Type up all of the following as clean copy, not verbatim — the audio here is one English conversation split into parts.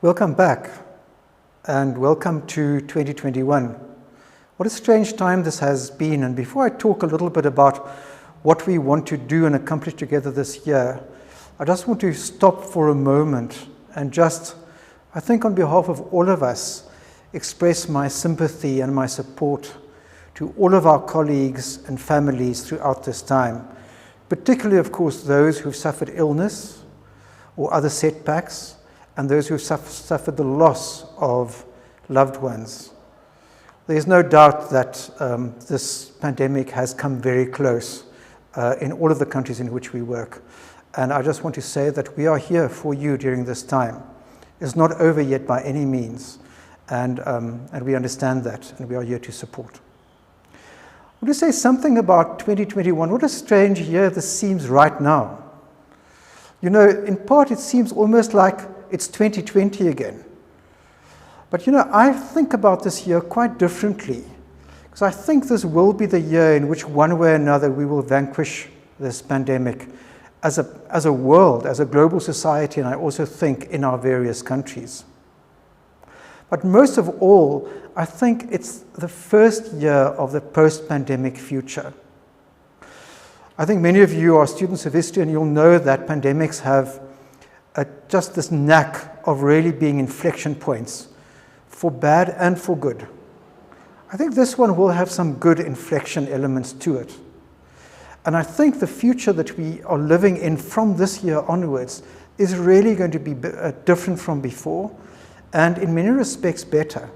Welcome back and welcome to 2021. What a strange time this has been, and before I talk a little bit about what we want to do and accomplish together this year, I just want to stop for a moment and just, I think on behalf of all of us, express my sympathy and my support to all of our colleagues and families throughout this time, particularly of course those who've suffered illness or other setbacks, and those who have suffered the loss of loved ones. There's no doubt that this pandemic has come very close in all of the countries in which we work. And I just want to say that we are here for you during this time. It's not over yet by any means, and we understand that, and we are here to support. I want to say something about 2021. What a strange year this seems right now. You know, in part it seems almost like it's 2020 again. But you know, I think about this year quite differently, because I think this will be the year in which one way or another we will vanquish this pandemic as a world, as a global society, and I also think in our various countries. But most of all, I think it's the first year of the post-pandemic future. I think many of you are students of history and you'll know that pandemics have just this knack of really being inflection points for bad and for good. I think this one will have some good inflection elements to it. And I think the future that we are living in from this year onwards is really going to be different from before, and in many respects better.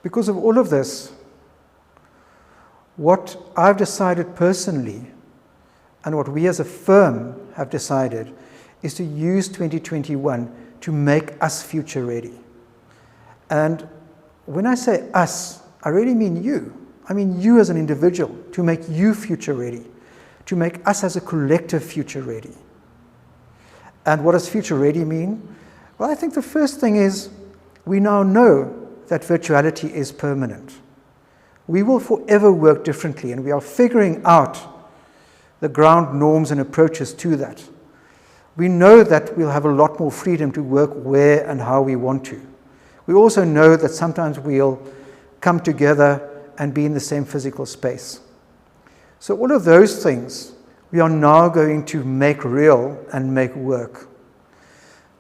Because of all of this, what I've decided personally, and what we as a firm have decided, is to use 2021 to make us future ready. And when I say us, I really mean you. I mean you as an individual, to make you future ready, to make us as a collective future ready. And what does future ready mean? Well, I think the first thing is we now know that virtuality is permanent. We will forever work differently, and we are figuring out the ground norms and approaches to that. We know that we'll have a lot more freedom to work where and how we want to. We also know that sometimes we'll come together and be in the same physical space. So all of those things we are now going to make real and make work.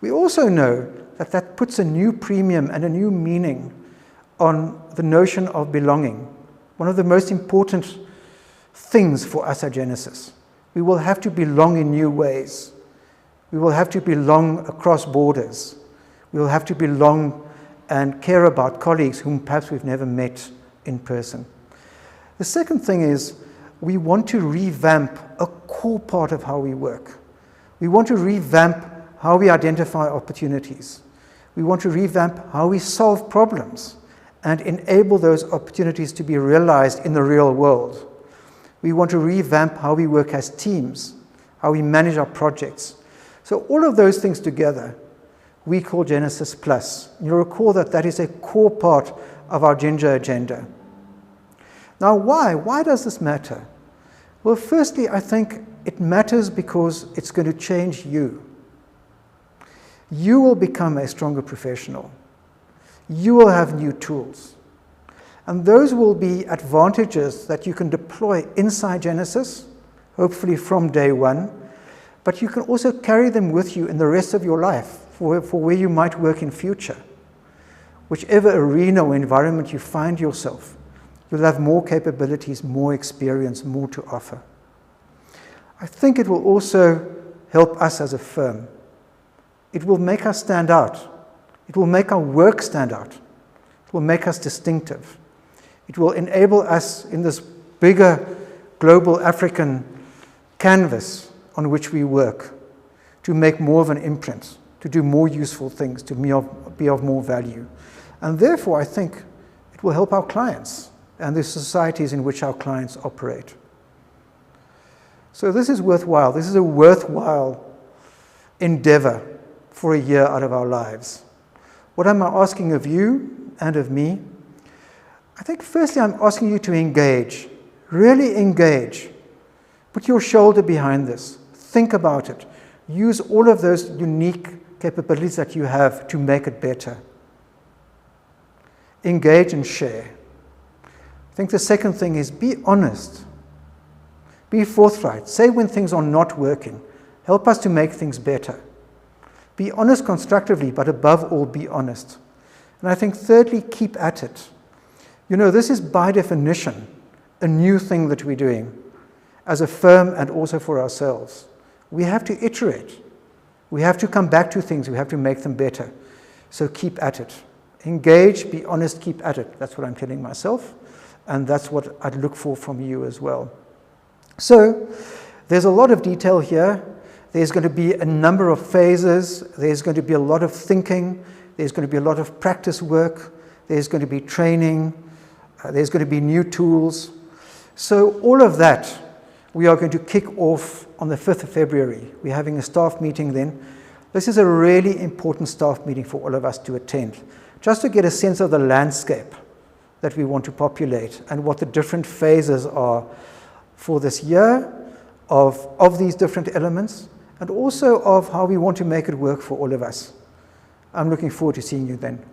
We also know that that puts a new premium and a new meaning on the notion of belonging, one of the most important things for us at Genesis. We will have to belong in new ways. We will have to belong across borders. We will have to belong and care about colleagues whom perhaps we've never met in person. The second thing is we want to revamp a core part of how we work. We want to revamp how we identify opportunities. We want to revamp how we solve problems and enable those opportunities to be realized in the real world. We want to revamp how we work as teams, how we manage our projects. So all of those things together, we call Genesis Plus. You'll recall that that is a core part of our Ginger agenda. Now why? Why does this matter? Well, firstly, I think it matters because it's going to change you. You will become a stronger professional. You will have new tools. And those will be advantages that you can deploy inside Genesis, hopefully from day one, but you can also carry them with you in the rest of your life for where you might work in future. Whichever arena or environment you find yourself, you'll have more capabilities, more experience, more to offer. I think it will also help us as a firm. It will make us stand out. It will make our work stand out. It will make us distinctive. It will enable us in this bigger global African canvas on which we work to make more of an imprint, to do more useful things, to be of more value. And therefore, I think it will help our clients and the societies in which our clients operate. So this is worthwhile. This is a worthwhile endeavor for a year out of our lives. What am I asking of you and of me? I think firstly I'm asking you to engage, really engage. Put your shoulder behind this. Think about it. Use all of those unique capabilities that you have to make it better. Engage and share. I think the second thing is be honest. Be forthright. Say when things are not working. Help us to make things better. Be honest constructively, but above all, be honest. And I think thirdly, keep at it. You know, this is by definition a new thing that we're doing as a firm and also for ourselves. We have to iterate. We have to come back to things. We have to make them better. So keep at it. Engage, be honest, keep at it. That's what I'm telling myself. And that's what I'd look for from you as well. So there's a lot of detail here. There's going to be a number of phases. There's going to be a lot of thinking. There's going to be a lot of practice work. There's going to be training. There's going to be new tools. So all of that we are going to kick off on the 5th of February. We're having a staff meeting then. This is a really important staff meeting for all of us to attend, just to get a sense of the landscape that we want to populate and what the different phases are for this year of these different elements, and also of how we want to make it work for all of us. I'm looking forward to seeing you then.